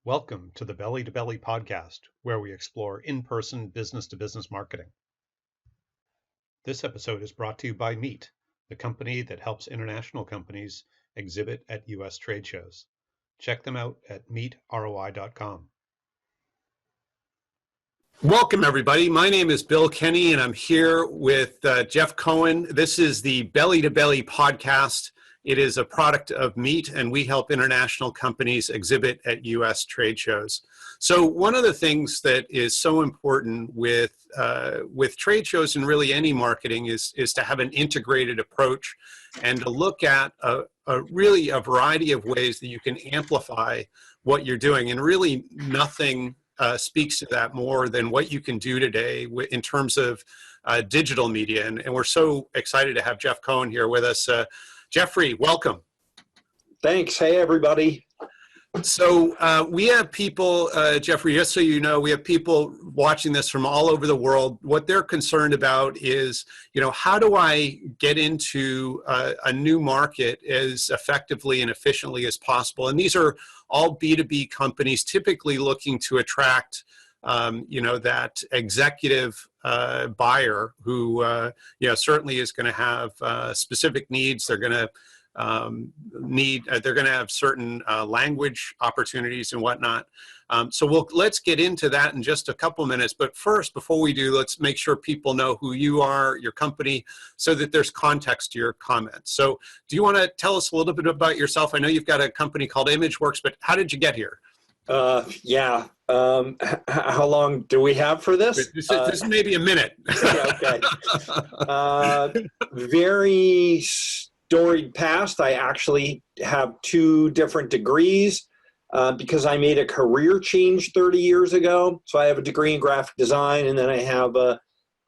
Welcome to the Belly to Belly podcast, where we explore in-person business-to-business marketing. This episode is brought to you by Meet, the company that helps international companies exhibit at U.S. trade shows. Check them out at meetroi.com. Welcome, everybody. My name is Bill Kenny, and I'm here with Jeff Cohen. This is the Belly to Belly podcast. It is a product of Meet, and we help international companies exhibit at U.S. trade shows. So one of the things that is so important with trade shows and really any marketing is to have an integrated approach and to look at really a variety of ways that you can amplify what you're doing. And really nothing speaks to that more than what you can do today in terms of digital media. And we're so excited to have Jeff Cohen here with us. Jeffrey, welcome. Thanks. Hey, everybody. So we have people, Jeffrey, just so you know, we have people watching this from all over the world. What they're concerned about is, how do I get into a new market as effectively and efficiently as possible? And these are all B2B companies typically looking to attract, that executive buyer who, certainly is going to have specific needs. They're going to they're going to have certain language opportunities and whatnot. So let's get into that in just a couple minutes. But first, before we do, let's make sure people know who you are, your company, so that there's context to your comments. So do you want to tell us a little bit about yourself? I know you've got a company called ImageWorks, but how did you get here? Yeah. How long do we have for this? This is maybe a minute. Okay. Very storied past. I actually have 2 different degrees because I made a career change 30 years ago. So I have a degree in graphic design, and then I have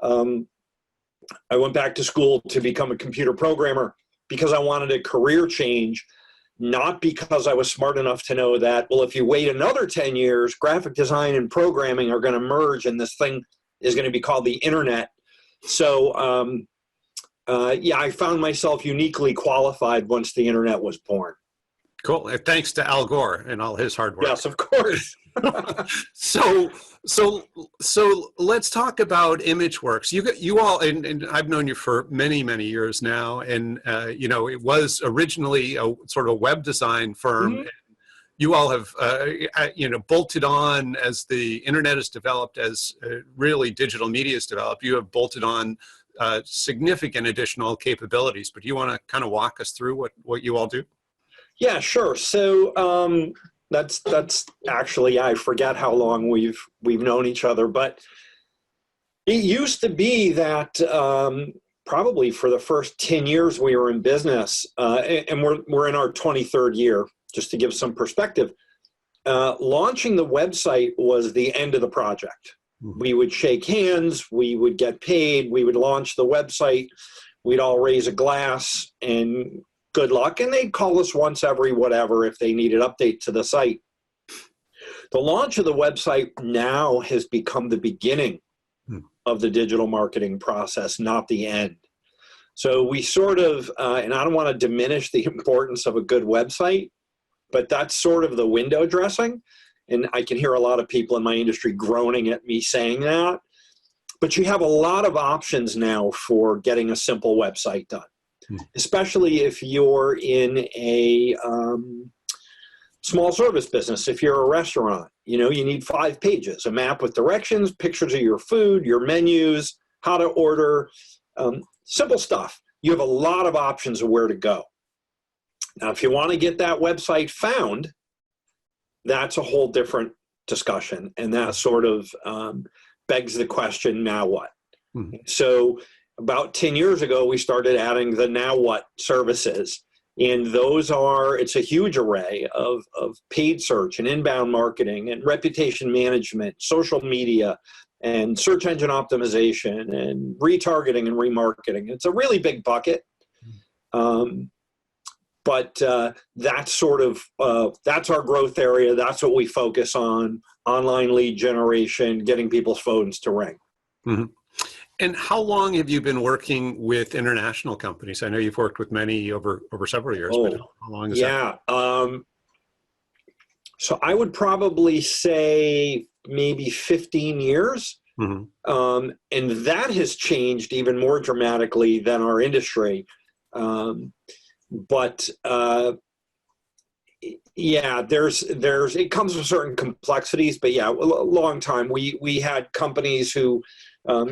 I went back to school to become a computer programmer because I wanted a career change. Not because I was smart enough to know that, well, if you wait another 10 years, graphic design and programming are going to merge and this thing is going to be called the internet. So, I found myself uniquely qualified once the internet was born. Cool. Thanks to Al Gore and all his hard work. Yes, of course. So let's talk about ImageWorks. You all, and I've known you for many, many years now, and it was originally a sort of web design firm. Mm-hmm. You all have bolted on as the internet has developed, as really digital media has developed. You have bolted on significant additional capabilities. But do you want to kind of walk us through what you all do? Yeah, sure. So that's actually, I forget how long we've known each other, but it used to be that probably for the first 10 years we were in business, and we're in our 23rd year, just to give some perspective. Launching the website was the end of the project. Mm-hmm. We would shake hands, we would get paid, we would launch the website, we'd all raise a glass and good luck, and they'd call us once every whatever if they needed update to the site. The launch of the website now has become the beginning of the digital marketing process, not the end. So we sort of, and I don't want to diminish the importance of a good website, but that's sort of the window dressing. And I can hear a lot of people in my industry groaning at me saying that. But you have a lot of options now for getting a simple website done. Especially if you're in a small service business. If you're a restaurant, you need 5 pages, a map with directions, pictures of your food, your menus, how to order, simple stuff. You have a lot of options of where to go. Now, if you want to get that website found, that's a whole different discussion. And that sort of begs the question, now what? Mm-hmm. So about 10 years ago, we started adding the now what services. And it's a huge array of paid search and inbound marketing and reputation management, social media, and search engine optimization and retargeting and remarketing. It's a really big bucket. But that's sort of, that's our growth area. That's what we focus on, online lead generation, getting people's phones to ring. Mm-hmm. And how long have you been working with international companies? I know you've worked with many over several years, but how long is that? So I would probably say maybe 15 years. Mm-hmm. And that has changed even more dramatically than our industry. But yeah, it comes with certain complexities, but yeah, a long time. We had companies who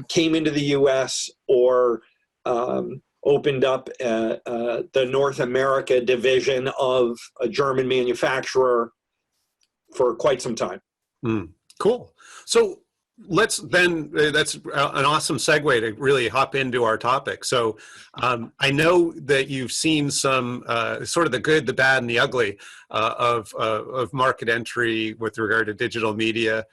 came into the U.S. or opened up the North America division of a German manufacturer for quite some time. Cool. So let's then, that's an awesome segue to really hop into our topic. So I know that you've seen some sort of the good, the bad, and the ugly of market entry with regard to digital media.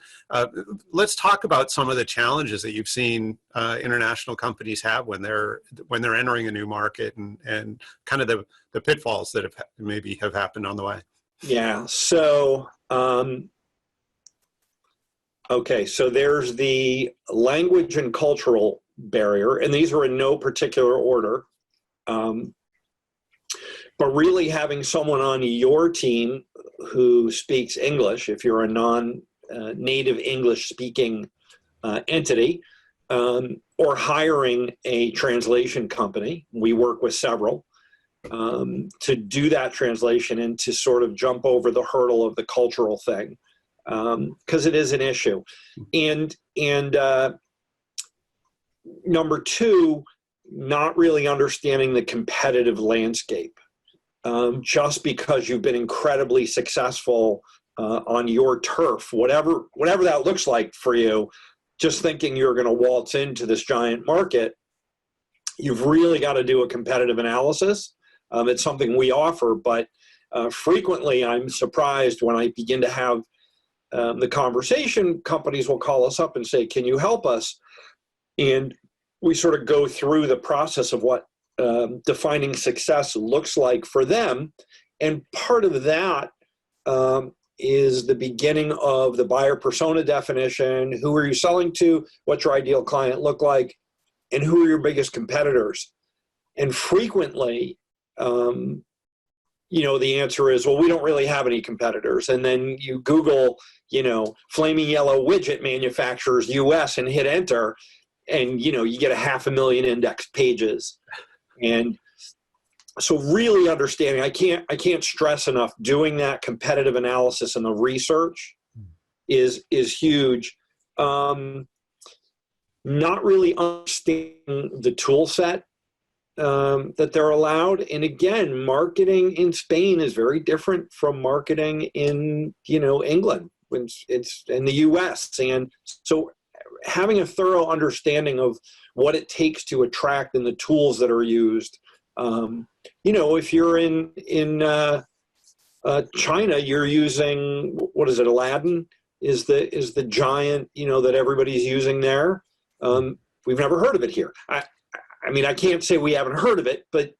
Let's talk about some of the challenges that you've seen international companies have when they're entering a new market, and kind of the pitfalls that have happened on the way. Yeah. So okay, so there's the language and cultural barrier, and these are in no particular order. But really having someone on your team who speaks English, if you're a non-native English-speaking entity, or hiring a translation company, we work with several, to do that translation and to sort of jump over the hurdle of the cultural thing. Because it is an issue. And number two, not really understanding the competitive landscape. Just because you've been incredibly successful on your turf, whatever that looks like for you, just thinking you're going to waltz into this giant market, you've really got to do a competitive analysis. It's something we offer, but frequently I'm surprised when I begin to have the conversation. Companies will call us up and say, can you help us? And we sort of go through the process of what defining success looks like for them. And part of that is the beginning of the buyer persona definition. Who are you selling to? What's your ideal client look like? And who are your biggest competitors? And frequently, the answer is, well, we don't really have any competitors. And then you Google, flaming yellow widget manufacturers US and hit enter, and, you get 500,000 index pages. And so really understanding, I can't stress enough, doing that competitive analysis and the research is huge. Not really understanding the tool set that they're allowed. And again, marketing in Spain is very different from marketing in, England, when it's in the US. And so having a thorough understanding of what it takes to attract and the tools that are used. If you're in China, you're using, what is it, Aladdin is the giant, that everybody's using there. We've never heard of it here. I can't say we haven't heard of it, but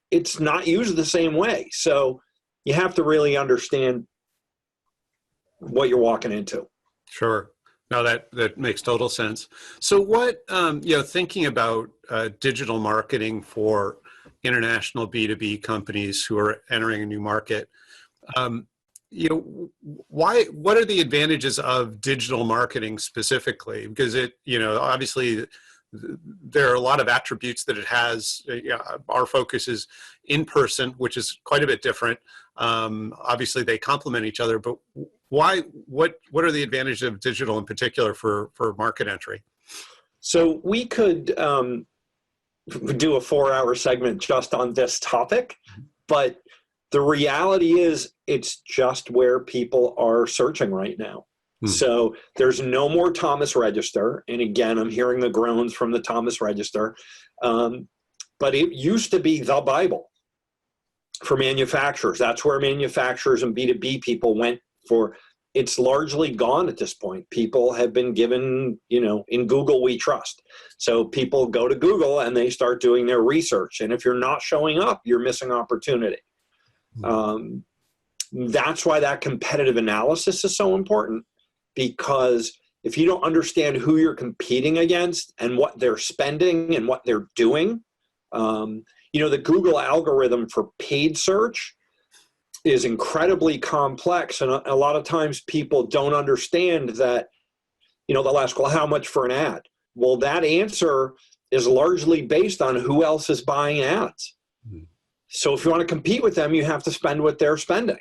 it's not used the same way. So you have to really understand what you're walking into. Sure. No, that makes total sense. So what, thinking about digital marketing for international B2B companies who are entering a new market, what are the advantages of digital marketing specifically? Because obviously there are a lot of attributes that it has. Our focus is in person, which is quite a bit different. Obviously they complement each other, but what are the advantages of digital in particular for market entry? So we could do a 4-hour segment just on this topic, but the reality is it's just where people are searching right now. So there's no more Thomas Register. And again, I'm hearing the groans from the Thomas Register. But it used to be the Bible for manufacturers. That's where manufacturers and B2B people went for. It's largely gone at this point. People have been given, in Google we trust. So people go to Google and they start doing their research. And if you're not showing up, you're missing opportunity. That's why that competitive analysis is so important, because if you don't understand who you're competing against and what they're spending and what they're doing, the Google algorithm for paid search is incredibly complex. And a lot of times people don't understand that, they'll ask, well, how much for an ad? Well, that answer is largely based on who else is buying ads. Mm-hmm. So if you want to compete with them, you have to spend what they're spending.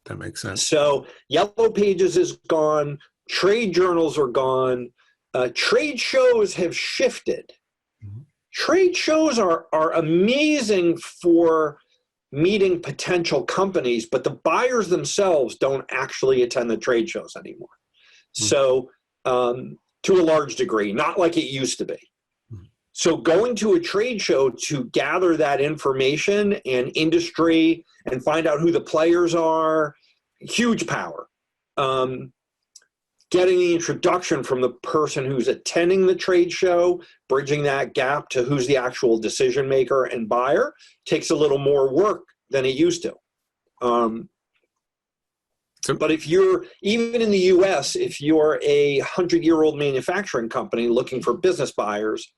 That makes sense. So Yellow Pages is gone. Trade journals are gone. Trade shows have shifted. Mm-hmm. Trade shows are amazing for meeting potential companies, but the buyers themselves don't actually attend the trade shows anymore. Mm-hmm. So to a large degree, not like it used to be. Mm-hmm. So going to a trade show to gather that information and industry and find out who the players are, huge power. Getting the introduction from the person who's attending the trade show, bridging that gap to who's the actual decision maker and buyer, takes a little more work than it used to. But if you're, even in the US, if you're a 100-year-old manufacturing company looking for business buyers,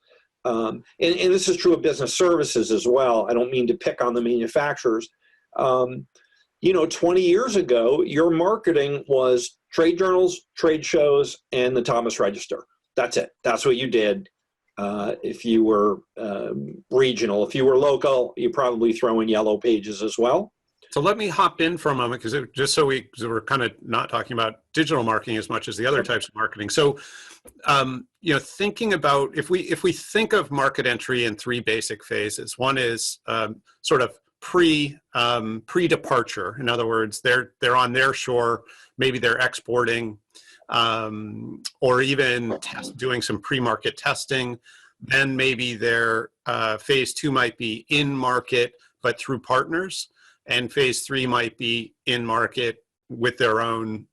and this is true of business services as well, I don't mean to pick on the manufacturers, 20 years ago, your marketing was trade journals, trade shows, and the Thomas Register. That's it. That's what you did. If you were regional, if you were local, you probably throw in Yellow Pages as well. So let me hop in for a moment, because just so we're kind of not talking about digital marketing as much as the other types of marketing. So, thinking about if we think of market entry in three basic phases. One is sort of pre-departure. In other words, they're on their shore, maybe they're exporting, or even doing some pre-market testing. Then maybe their phase two might be in market, but through partners, and phase three might be in market with their own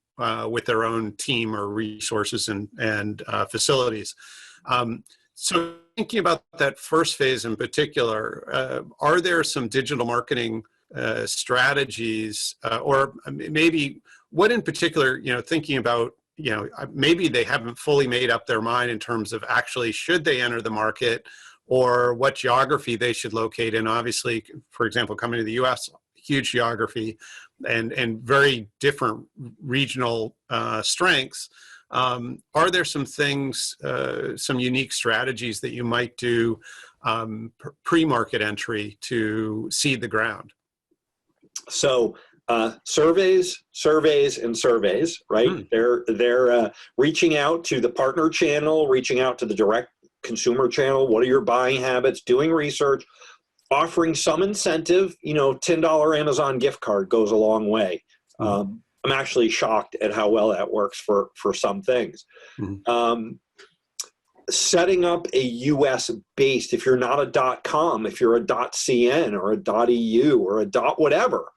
team or resources and facilities. So thinking about that first phase in particular, are there some digital marketing strategies, or maybe what in particular, thinking about, maybe they haven't fully made up their mind in terms of actually should they enter the market or what geography they should locate in. Obviously, for example, coming to the US, huge geography and very different regional strengths. Are there some things, some unique strategies that you might do pre-market entry to seed the ground? So surveys, and surveys, right? They're reaching out to the partner channel, reaching out to the direct consumer channel. What are your buying habits? Doing research, offering some incentive. $10 Amazon gift card goes a long way. I'm actually shocked at how well that works for some things. Mm-hmm. Setting up a US based, if you're not a .com, if you're a .cn or a .eu or a .whatever,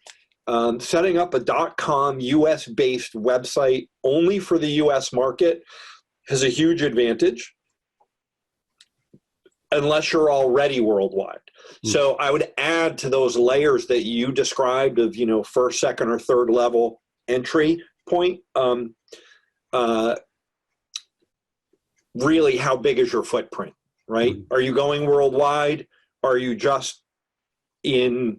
setting up a .com US based website only for the US market has a huge advantage, unless you're already worldwide. Mm-hmm. So I would add to those layers that you described of, first, second, or third level entry point, really how big is your footprint, right? Mm-hmm. Are you going worldwide? Are you just in,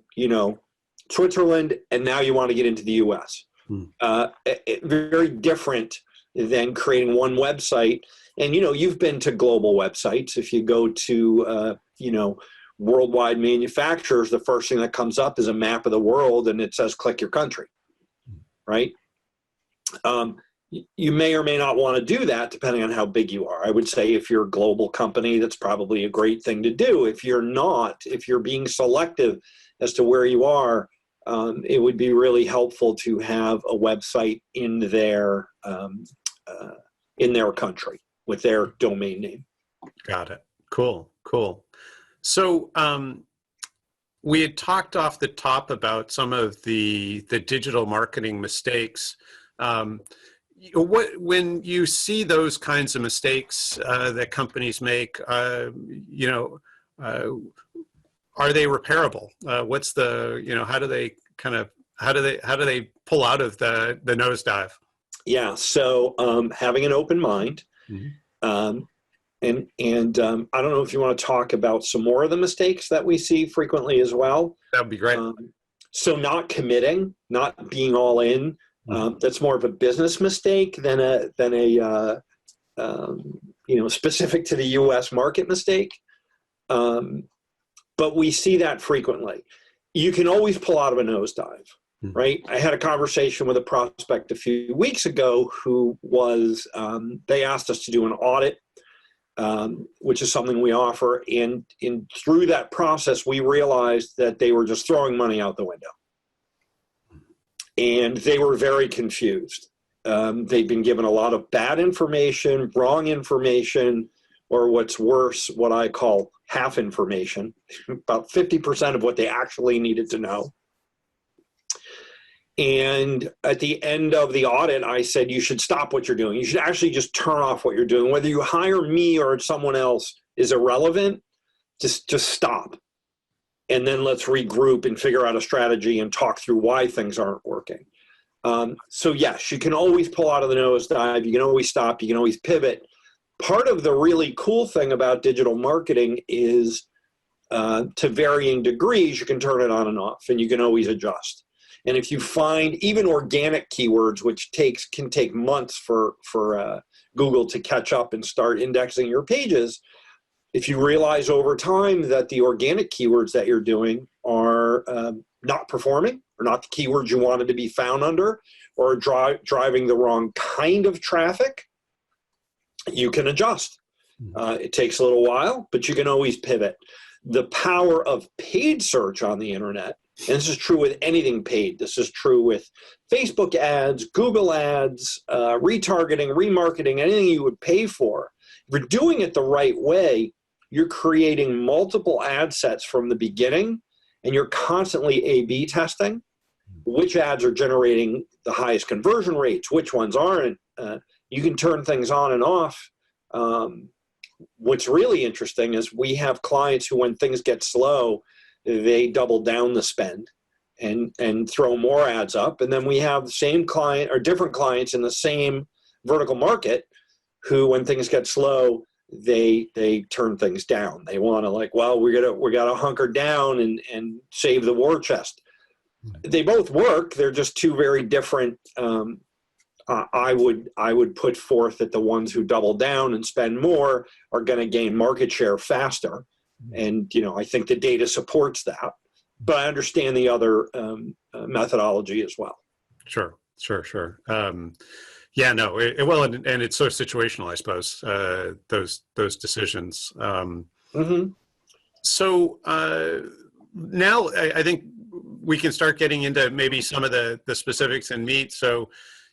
Switzerland and now you want to get into the US? Mm-hmm. Very different than creating one website. And, you've been to global websites. If you go to, worldwide manufacturers, the first thing that comes up is a map of the world and it says, click your country. Right? You may or may not want to do that depending on how big you are. I would say if you're a global company, that's probably a great thing to do. If you're not, if you're being selective as to where you are, it would be really helpful to have a website in their country with their domain name. Got it. Cool. So we had talked off the top about some of the digital marketing mistakes. When you see those kinds of mistakes that companies make, are they repairable? What's the, how do they pull out of the nosedive? Yeah. So having an open mind. Mm-hmm. And I don't know if you want to talk about some more of the mistakes that we see frequently as well. That would be great. So not committing, not being all in, that's more of a business mistake than a specific to the U.S. market mistake. But we see that frequently. You can always pull out of a nosedive, right? I had a conversation with a prospect a few weeks ago who was, they asked us to do an audit, which is something we offer. And through that process, we realized that they were just throwing money out the window. And they were very confused. They'd been given a lot of bad information, wrong information, or what's worse, what I call half information, about 50% of what they actually needed to know. And at the end of the audit, I said, you should stop what you're doing. You should actually just turn off what you're doing. Whether you hire me or someone else is irrelevant. Just stop. And then let's regroup and figure out a strategy and talk through why things aren't working. So yes, you can always pull out of the nosedive. You can always stop. You can always pivot. Part of the really cool thing about digital marketing is to varying degrees, you can turn it on and off, and you can always adjust. And if you find even organic keywords, which can take months for Google to catch up and start indexing your pages, if you realize over time that the organic keywords that you're doing are not performing, or not the keywords you wanted to be found under, or driving the wrong kind of traffic, you can adjust. It takes a little while, but you can always pivot. The power of paid search on the internet, and this is true with anything paid. This is true with Facebook ads, Google ads, retargeting, remarketing, anything you would pay for. If you're doing it the right way, you're creating multiple ad sets from the beginning, and you're constantly A/B testing which ads are generating the highest conversion rates, which ones aren't. You can turn things on and off. What's really interesting is we have clients who, when things get slow, they double down the spend and throw more ads up. And then we have the same client or different clients in the same vertical market who, when things get slow, they turn things down. They want to, like, well, we gotta hunker down and save the war chest. They both work. They're just two very different. I would put forth that the ones who double down and spend more are going to gain market share faster, and I think the data supports that. But I understand the other methodology as well. Sure. Yeah, no. Well, and it's sort of situational, I suppose. Those decisions. So now I think we can start getting into maybe some of the specifics in Meet. So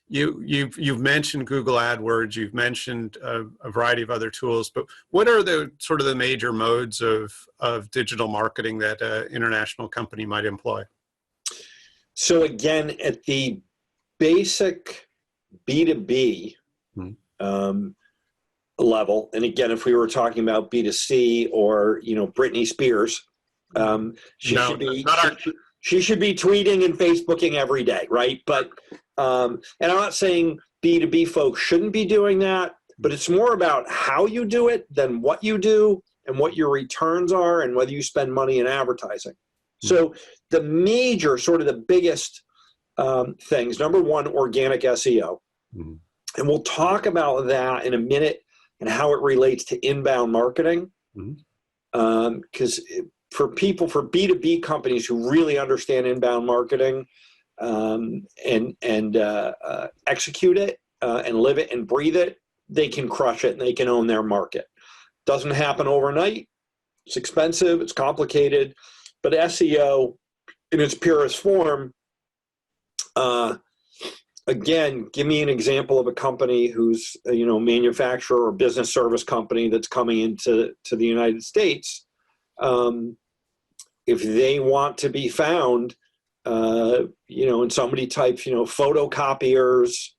you've mentioned Google AdWords, you've mentioned a variety of other tools, but what are the sort of the major modes of digital marketing that an international company might employ? So again, at the basic B2B level, and again, if we were talking about B2C or Britney Spears, she should be tweeting and Facebooking every day, right? But and I'm not saying B2B folks shouldn't be doing that, but it's more about how you do it than what you do and what your returns are and whether you spend money in advertising. So the major, sort of the biggest things, number one, organic SEO. And we'll talk about that in a minute and how it relates to inbound marketing. Because for B2B companies who really understand inbound marketing and execute it and live it and breathe it, they can crush it and they can own their market. Doesn't happen overnight. It's expensive. It's complicated. But SEO in its purest form, again, give me an example of a company who's a manufacturer or business service company that's coming into the United States. If they want to be found, and somebody types, photocopiers,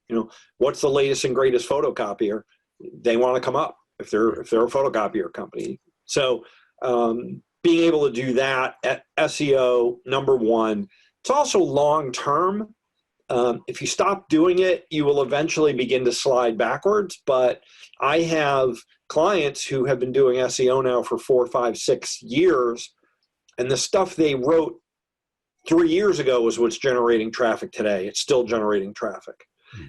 what's the latest and greatest photocopier? They want to come up if they're a photocopier company. So being able to do that at SEO, number one. It's also long term. If you stop doing it, you will eventually begin to slide backwards. But I have clients who have been doing SEO now for 4, 5, 6 years, and the stuff they wrote 3 years ago was what's generating traffic today. It's still generating traffic.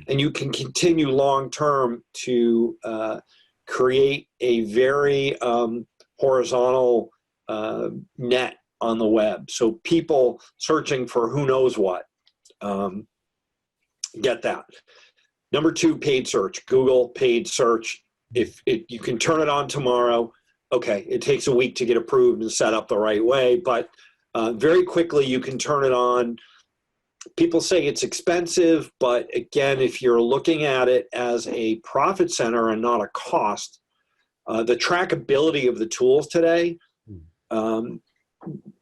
And you can continue long-term to create a very horizontal net on the web. So people searching for who knows what, get that. Number 2, paid search. Google paid search. If you can turn it on tomorrow, okay, it takes a week to get approved and set up the right way, but very quickly you can turn it on. People say it's expensive, but again, if you're looking at it as a profit center and not a cost, the trackability of the tools today,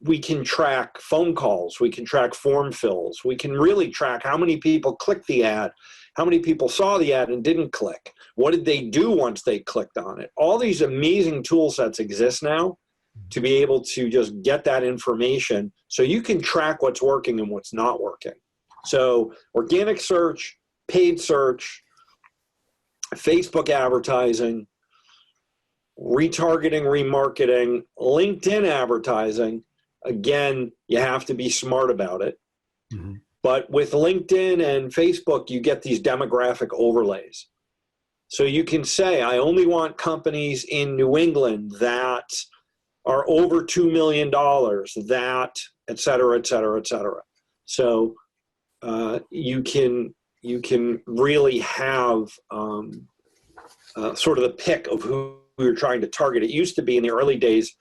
we can track phone calls, we can track form fills, we can really track how many people clicked the ad, how many people saw the ad and didn't click, what did they do once they clicked on it. All these amazing tool sets exist now to be able to just get that information so you can track what's working and what's not working. So organic search, paid search, Facebook advertising, retargeting, remarketing, LinkedIn advertising. Again, you have to be smart about it. Mm-hmm. But with LinkedIn and Facebook, you get these demographic overlays. So you can say, I only want companies in New England that are over $2 million, that, et cetera, et cetera, et cetera. So you can really have sort of the pick of who you're trying to target. It used to be in the early days,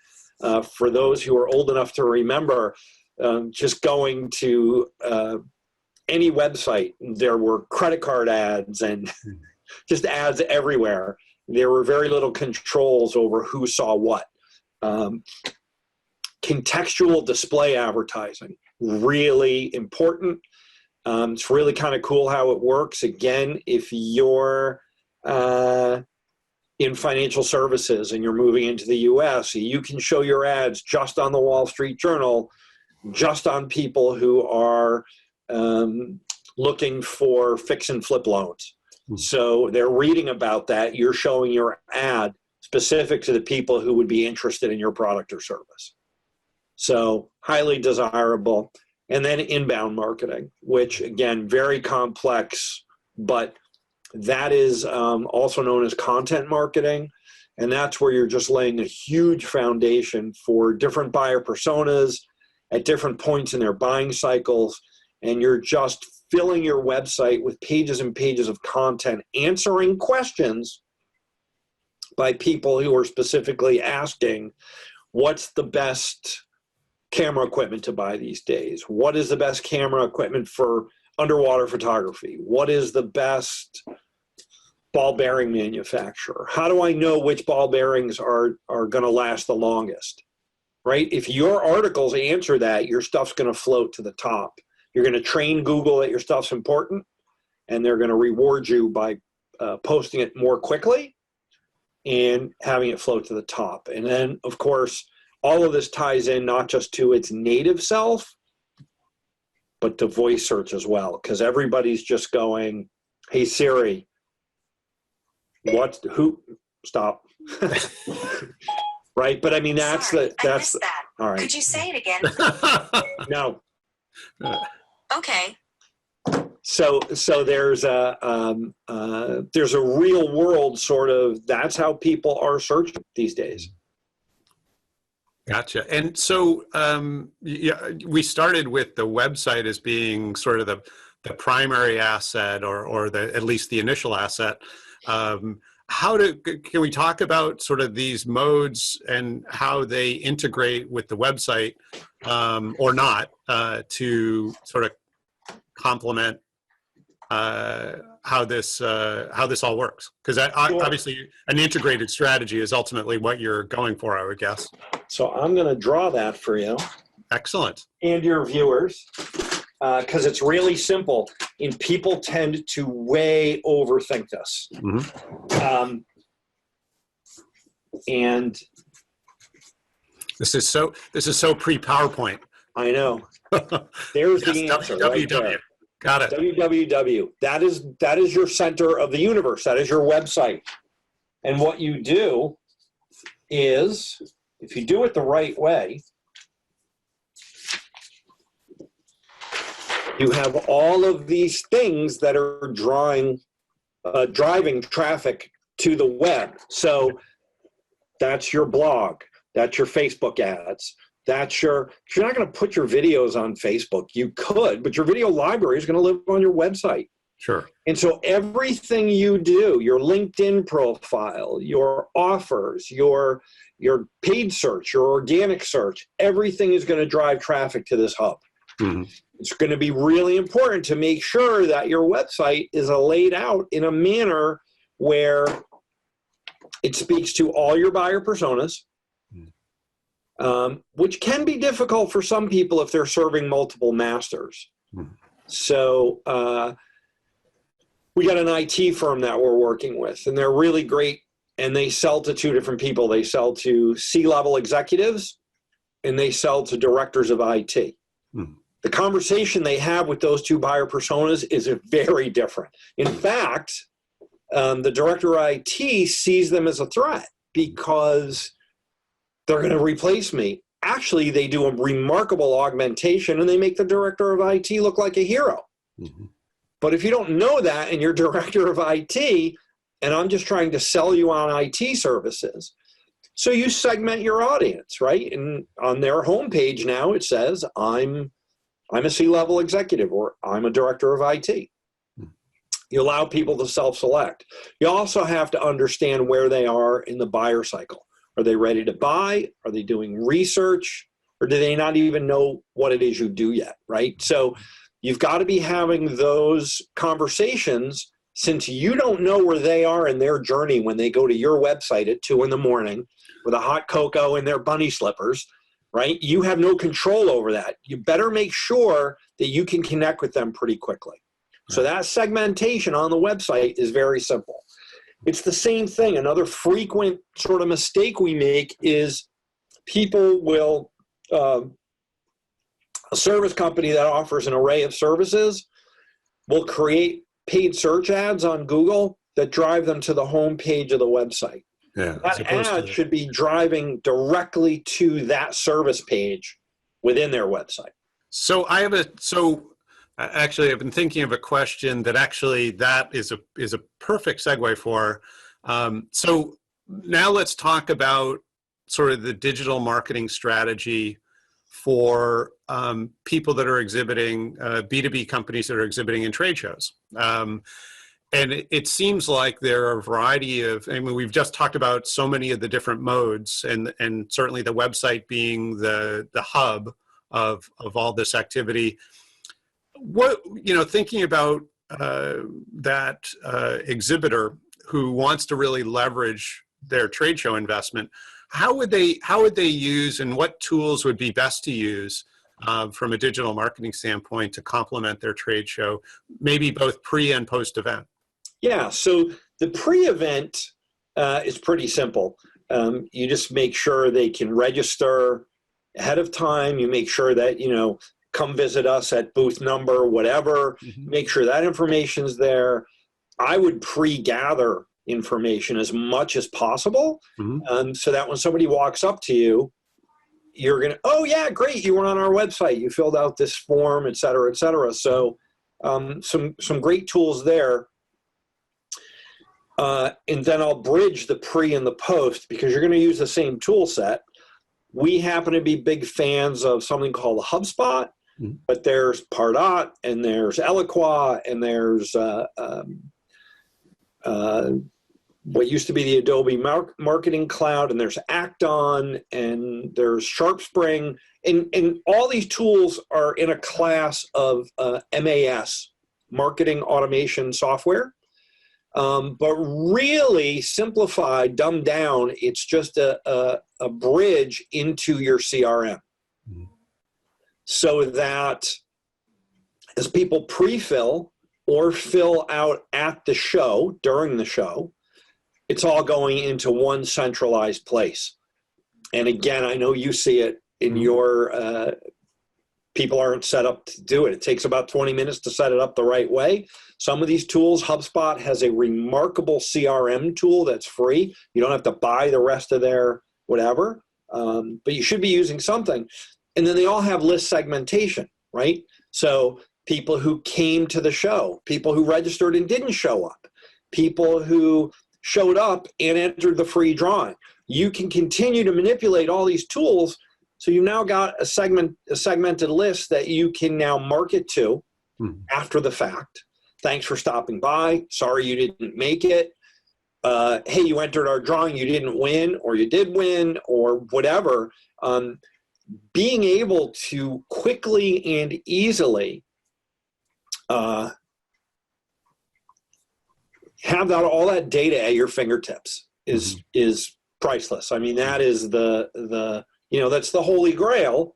for those who are old enough to remember, just going to any website, there were credit card ads and just ads everywhere. There were very little controls over who saw what. Contextual display advertising, really important. It's really kind of cool how it works. Again, if you're in financial services and you're moving into the US, you can show your ads just on the Wall Street Journal, just on people who are looking for fix and flip loans. Mm-hmm. So they're reading about that. You're showing your ad specific to the people who would be interested in your product or service. So highly desirable. And then inbound marketing, which again, very complex, but that is also known as content marketing. And that's where you're just laying a huge foundation for different buyer personas at different points in their buying cycles. And you're just filling your website with pages and pages of content, answering questions by people who are specifically asking, what's the best camera equipment to buy these days? What is the best camera equipment for underwater photography? What is the best ball bearing manufacturer? How do I know which ball bearings are going to last the longest? Right? If your articles answer that, your stuff's going to float to the top. You're going to train Google that your stuff's important, and they're going to reward you by posting it more quickly and having it float to the top. And then, of course, all of this ties in not just to its native self, but to voice search as well, because everybody's just going, hey, Siri, stop. Right? But I mean, that's Sorry, I missed that. All right. Could you say it again? No. Okay. So there's a real world sort of, that's how people are searching these days. Gotcha. And so we started with the website as being sort of the primary asset or at least the initial asset. Can we talk about sort of these modes and how they integrate with the website or not to sort of complement how this all works? Because obviously an integrated strategy is ultimately what you're going for, I would guess. So I'm going to draw that for you. Excellent. And your viewers, because it's really simple, and people tend to way overthink this. Mm-hmm. And this is so pre-PowerPoint. I know. There's the answer. Right there. Got it. www. That is your center of the universe. That is your website. And what you do is, if you do it the right way, You have all of these things that are driving traffic to the web. So that's your blog, that's your Facebook ads, you're not going to put your videos on Facebook. You could, but your video library is going to live on your website. Sure. And so everything you do, your LinkedIn profile, your offers, your paid search, your organic search, everything is going to drive traffic to this hub. Mm-hmm. It's going to be really important to make sure that your website is laid out in a manner where it speaks to all your buyer personas, which can be difficult for some people if they're serving multiple masters. Mm-hmm. So we got an IT firm that we're working with, and they're really great, and they sell to two different people. They sell to C-level executives, and they sell to directors of IT. Mm-hmm. The conversation they have with those two buyer personas is very different. In fact, the director of IT sees them as a threat because they're going to replace me. Actually, they do a remarkable augmentation, and they make the director of IT look like a hero. Mm-hmm. But if you don't know that and you're director of IT, and I'm just trying to sell you on IT services, so you segment your audience, right? And on their homepage now it says, I'm a C-level executive, or I'm a director of IT. You allow people to self-select. You also have to understand where they are in the buyer cycle. Are they ready to buy? Are they doing research? Or do they not even know what it is you do yet, right? So you've got to be having those conversations, since you don't know where they are in their journey when they go to your website at 2 a.m. with a hot cocoa and their bunny slippers, right? You have no control over that. You better make sure that you can connect with them pretty quickly. Right. So that segmentation on the website is very simple. It's the same thing. Another frequent sort of mistake we make is people will, a service company that offers an array of services will create paid search ads on Google that drive them to the home page of the website. Yeah, that ad should be driving directly to that service page within their website. So actually I've been thinking of a question that is a perfect segue for. So now let's talk about sort of the digital marketing strategy for people that are exhibiting, B2B companies that are exhibiting in trade shows. And it seems like there are a variety of, I mean, we've just talked about so many of the different modes, and certainly the website being the hub of all this activity. What, thinking about that exhiber who wants to really leverage their trade show investment, how would they use, and what tools would be best to use from a digital marketing standpoint to complement their trade show, maybe both pre and post event? Yeah, so the pre-event is pretty simple. You just make sure they can register ahead of time. You make sure that, come visit us at booth number, whatever. Mm-hmm. Make sure that information's there. I would pre-gather information as much as possible, so that when somebody walks up to you, you're going to, oh, yeah, great, you were on our website. You filled out this form, et cetera, et cetera. So some great tools there. And then I'll bridge the pre and the post, because you're going to use the same tool set. We happen to be big fans of something called HubSpot, but there's Pardot, and there's Eloqua, and there's what used to be the Adobe Marketing Cloud, and there's Acton, and there's SharpSpring, and all these tools are in a class of MAS, marketing automation software. But really simplified, dumbed down, it's just a bridge into your CRM. So that as people pre-fill or fill out at the show, during the show, it's all going into one centralized place. And again, I know you see it in your people aren't set up to do it. It takes about 20 minutes to set it up the right way. Some of these tools, HubSpot has a remarkable CRM tool that's free. You don't have to buy the rest of their whatever, but you should be using something. And then they all have list segmentation, right? So people who came to the show, people who registered and didn't show up, people who showed up and entered the free drawing. You can continue to manipulate all these tools. So you've now got a segmented list that you can now market to after the fact. Thanks for stopping by. Sorry you didn't make it. Hey, you entered our drawing, you didn't win, or you did win, or whatever. Being able to quickly and easily have all that data at your fingertips is priceless. I mean, that is that's the holy grail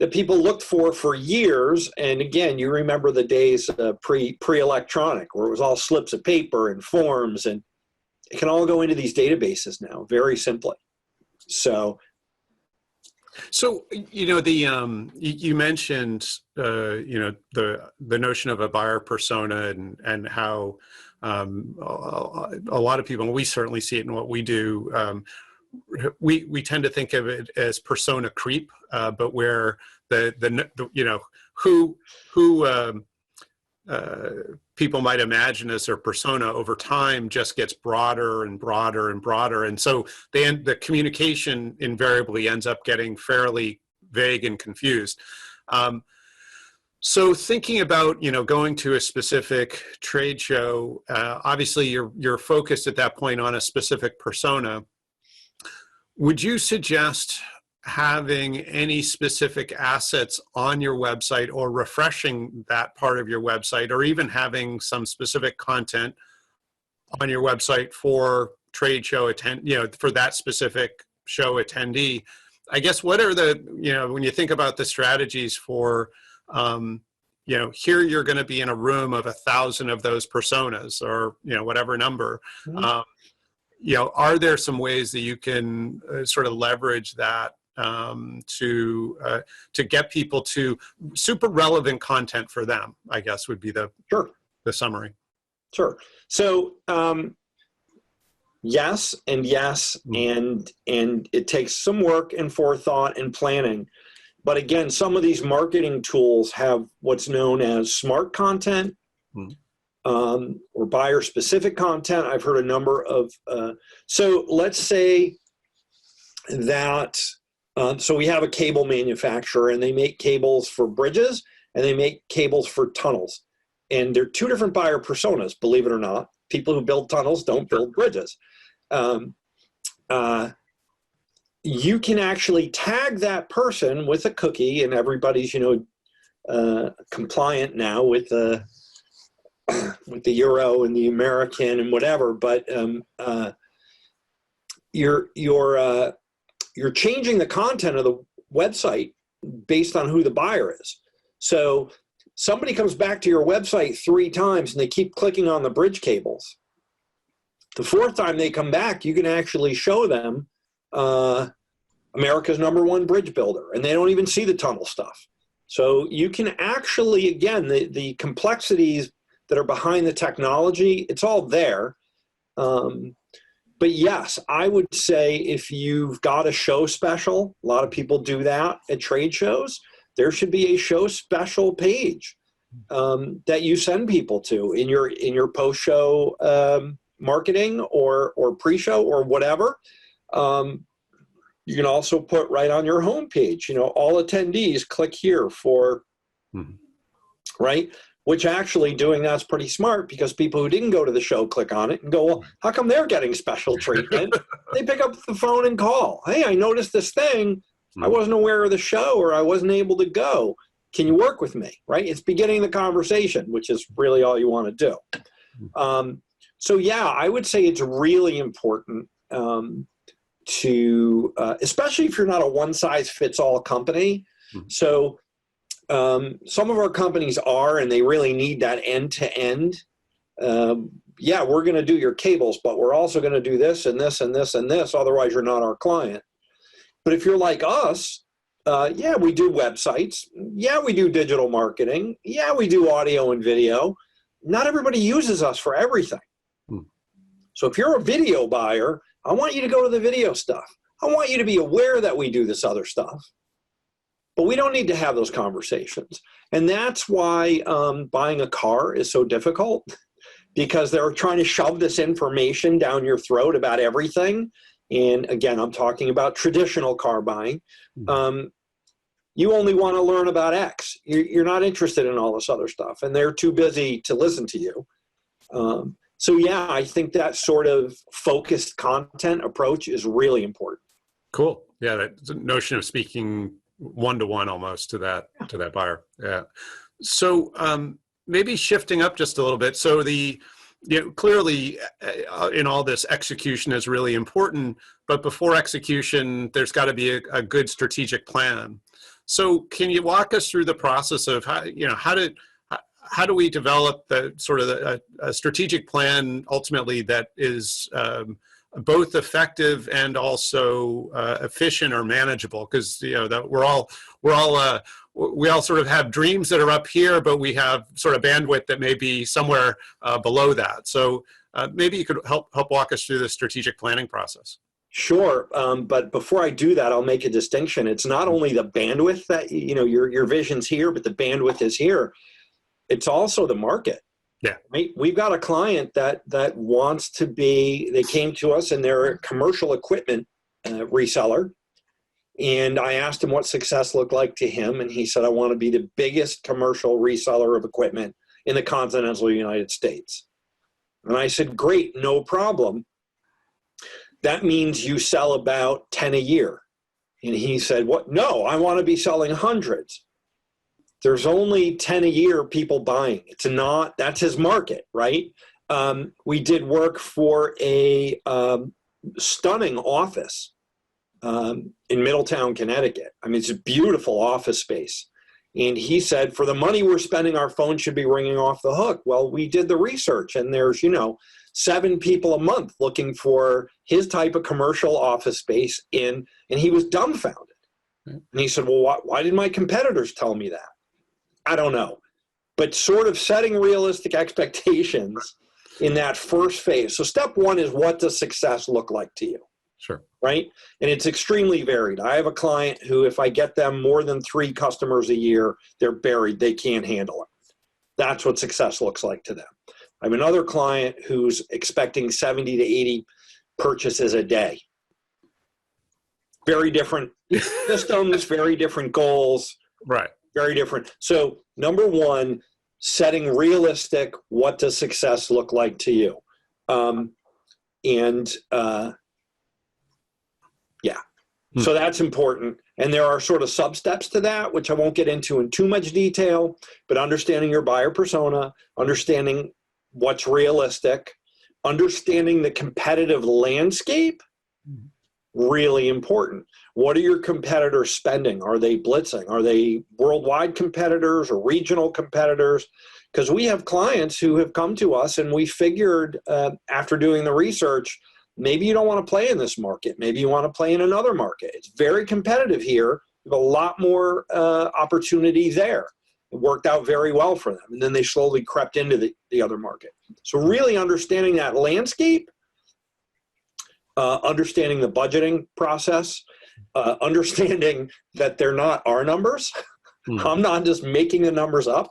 that people looked for years. And again, you remember the days pre-electronic, where it was all slips of paper and forms, and it can all go into these databases now very simply. So you mentioned the notion of a buyer persona and how a lot of people, and we certainly see it in what we do, we tend to think of it as persona creep, but where who people might imagine as their persona over time just gets broader and broader and broader, and so the communication invariably ends up getting fairly vague and confused. So thinking about going to a specific trade show, obviously you're focused at that point on a specific persona. Would you suggest having any specific assets on your website, or refreshing that part of your website, or even having some specific content on your website for trade show for that specific show attendee? I guess what are when you think about the strategies for, here you're going to be in a room of 1,000 of those personas, or whatever number. Are there some ways that you can sort of leverage that to get people to super relevant content for them, I guess would be the summary. Sure. So yes, and it takes some work and forethought and planning. But again, some of these marketing tools have what's known as smart content, or buyer-specific content. I've heard a number of, so let's say that, so we have a cable manufacturer, and they make cables for bridges, and they make cables for tunnels. And they're two different buyer personas, believe it or not. People who build tunnels don't build bridges. You can actually tag that person with a cookie, and everybody's, compliant now with the euro and the American and whatever, but you're changing the content of the website based on who the buyer is. So somebody comes back to your website 3 times and they keep clicking on the bridge cables. The 4th time they come back, you can actually show them America's #1 bridge builder, and they don't even see the tunnel stuff. So you can actually, again, the complexities that are behind the technology, it's all there. But yes, I would say if you've got a show special, a lot of people do that at trade shows, there should be a show special page that you send people to in your post-show marketing or pre-show or whatever. You can also put right on your homepage, all attendees click here for, right? Which actually doing that's pretty smart, because people who didn't go to the show click on it and go, well, how come they're getting special treatment? They pick up the phone and call. Hey, I noticed this thing. I wasn't aware of the show, or I wasn't able to go. Can you work with me, right? It's beginning the conversation, which is really all you want to do. So yeah, I would say it's really important to, especially if you're not a one-size-fits-all company. So some of our companies are, and they really need that end-to-end. Yeah, we're going to do your cables, but we're also going to do this and this and this and this. Otherwise, you're not our client. But if you're like us, yeah, we do websites. Yeah, we do digital marketing. Yeah, we do audio and video. Not everybody uses us for everything. So if you're a video buyer, I want you to go to the video stuff. I want you to be aware that we do this other stuff. But we don't need to have those conversations. And that's why buying a car is so difficult, because they're trying to shove this information down your throat about everything. And again, I'm talking about traditional car buying. You only want to learn about X. You're not interested in all this other stuff, and they're too busy to listen to you. So yeah, I think that sort of focused content approach is really important. Cool. Yeah, that notion of speaking one-to-one almost to that buyer. Yeah. So maybe shifting up just a little bit. So clearly in all this, execution is really important, but before execution, there's got to be a good strategic plan. So can you walk us through the process of how do we develop the sort of a strategic plan ultimately that is both effective and also efficient or manageable? Because we all sort of have dreams that are up here, but we have sort of bandwidth that may be somewhere below that. So maybe you could help walk us through the strategic planning process. Sure, but before I do that, I'll make a distinction. It's not only the bandwidth that your vision's here, but the bandwidth is here. It's also the market. Yeah, right? We've got a client that wants to be. They came to us and they're a commercial equipment reseller, and I asked him what success looked like to him, and he said, "I want to be the biggest commercial reseller of equipment in the continental United States." And I said, "Great, no problem. That means you sell about 10 a year." And he said, "What? No, I want to be selling hundreds." There's only 10 a year people buying. That's his market, right? We did work for a stunning office in Middletown, Connecticut. I mean, it's a beautiful office space. And he said, for the money we're spending, our phone should be ringing off the hook. Well, we did the research, and there's, 7 people a month looking for his type of commercial office space and he was dumbfounded. And he said, well, why did my competitors tell me that? I don't know. But sort of setting realistic expectations in that first phase. So step one is, what does success look like to you? Sure. Right? And it's extremely varied. I have a client who, if I get them more than 3 customers a year, they're buried. They can't handle it. That's what success looks like to them. I have another client who's expecting 70 to 80 purchases a day. Very different systems, very different goals. Right. Very different. So number one, setting realistic, what does success look like to you? So that's important. And there are sort of sub-steps to that, which I won't get into in too much detail, but understanding your buyer persona, understanding what's realistic, understanding the competitive landscape, really important. What are your competitors spending? Are they blitzing? Are they worldwide competitors or regional competitors? Because we have clients who have come to us and we figured after doing the research, maybe you don't want to play in this market. Maybe you want to play in another market. It's very competitive here. You have a lot more opportunity there. It worked out very well for them. And then they slowly crept into the other market. So really understanding that landscape, understanding the budgeting process, understanding that they're not our numbers. I'm not just making the numbers up.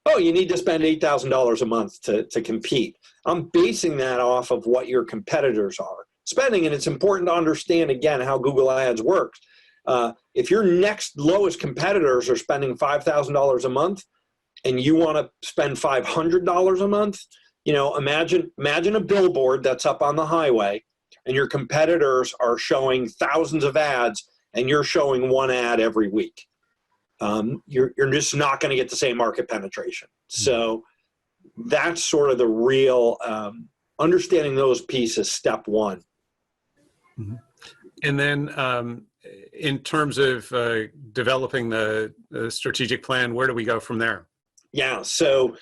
Oh, you need to spend $8,000 a month to compete. I'm basing that off of what your competitors are spending, and it's important to understand, again, how Google Ads works. If your next lowest competitors are spending $5,000 a month and you want to spend $500 a month, imagine a billboard that's up on the highway and your competitors are showing thousands of ads and you're showing one ad every week. You're just not going to get the same market penetration. So that's sort of the real understanding those pieces, step one. And then in terms of developing the strategic plan, where do we go from there? Yeah, so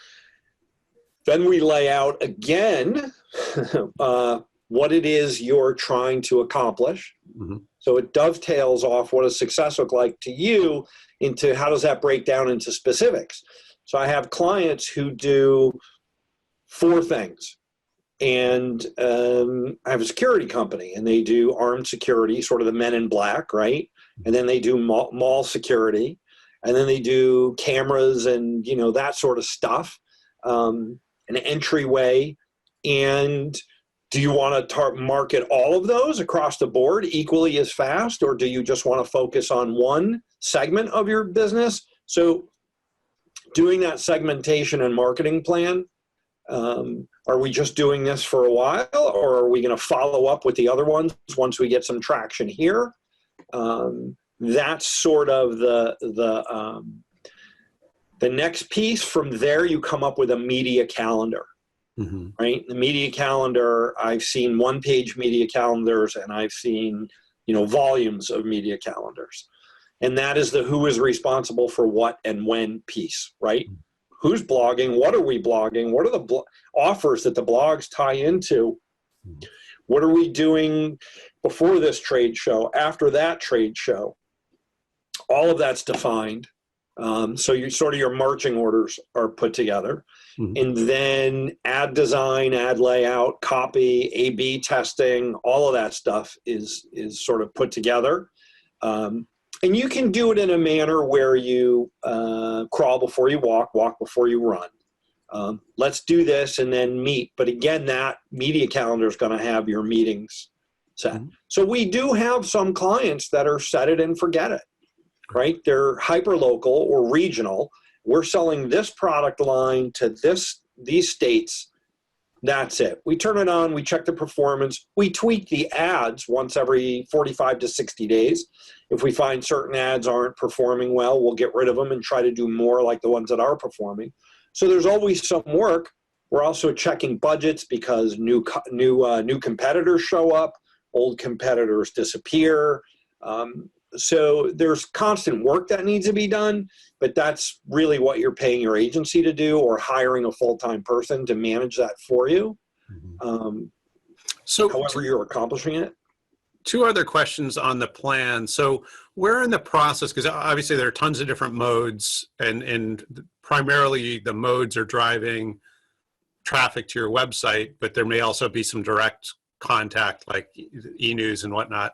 then we lay out again what it is you're trying to accomplish. So it dovetails off what does success look like to you into how does that break down into specifics. So I have clients who do 4 things. And I have a security company, and they do armed security, sort of the men in black, right? And then they do mall security. and then they do cameras and, you know, that sort of stuff, an entryway. And do you want to market all of those across the board equally as fast, or do you just want to focus on one segment of your business? So doing that segmentation and marketing plan, are we just doing this for a while, or are we going to follow up with the other ones once we get some traction here? That's sort of the next piece. From there, you come up with a media calendar, right? The media calendar, I've seen one-page media calendars, and I've seen, you know, volumes of media calendars. And that is the who is responsible for what and when piece, right? Who's blogging? What are we blogging? What are the offers that the blogs tie into? What are we doing before this trade show, after that trade show? All of that's defined. So you sort of your marching orders are put together. And then ad design, ad layout, copy, A/B testing, all of that stuff is sort of put together. And you can do it in a manner where you crawl before you walk, walk before you run. Let's do this and then meet. But again, that media calendar is going to have your meetings set. So we do have some clients that are set it and forget it, right? They're hyper local or regional. We're selling this product line to these states. That's it. We turn it on, we check the performance, we tweak the ads once every 45 to 60 days. If we find certain ads aren't performing well, we'll get rid of them and try to do more like the ones that are performing. So there's always some work. We're also checking budgets because new competitors show up, old competitors disappear. So there's constant work that needs to be done, but that's really what you're paying your agency to do, or hiring a full-time person to manage that for you. So however you're accomplishing it. Two other questions on the plan. So where in the process, because obviously there are tons of different modes, and primarily the modes are driving traffic to your website, but there may also be some direct contact like e-news and whatnot.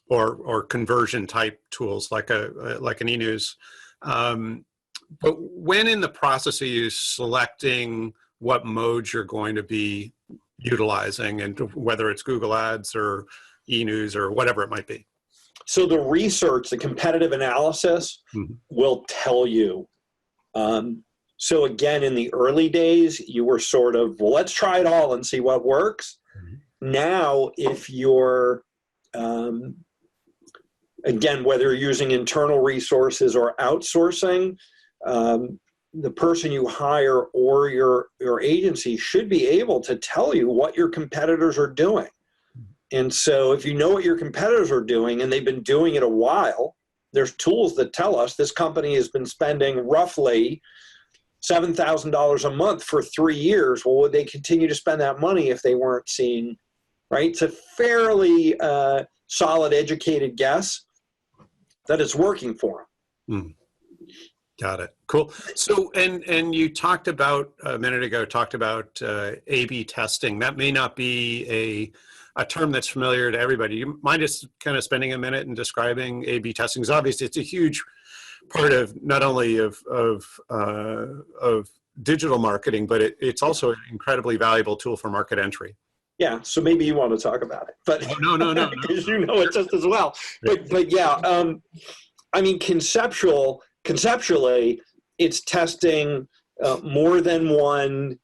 Or conversion type tools like an e-news. But when in the process are you selecting what modes you're going to be utilizing, and whether it's Google Ads or e-news or whatever it might be? So the research, the competitive analysis will tell you. So again, in the early days, you were sort of, well, let's try it all and see what works. Now, if you're again, whether you're using internal resources or outsourcing, the person you hire or your agency should be able to tell you what your competitors are doing. And so if you know what your competitors are doing and they've been doing it a while, there's tools that tell us this company has been spending roughly $7,000 a month for 3 years. Well, would they continue to spend that money if they weren't seeing, right? It's a fairly solid, educated guess that it's working for them. Got it. Cool. So, and you talked about a minute ago, A/B testing. That may not be a term that's familiar to everybody. You mind just kind of spending a minute and describing A/B testing? Because obviously it's a huge part of not only of digital marketing, but it's also an incredibly valuable tool for market entry. Yeah, so maybe you want to talk about it, but no, because you know it just as well. But yeah, I mean, conceptually, it's testing more than one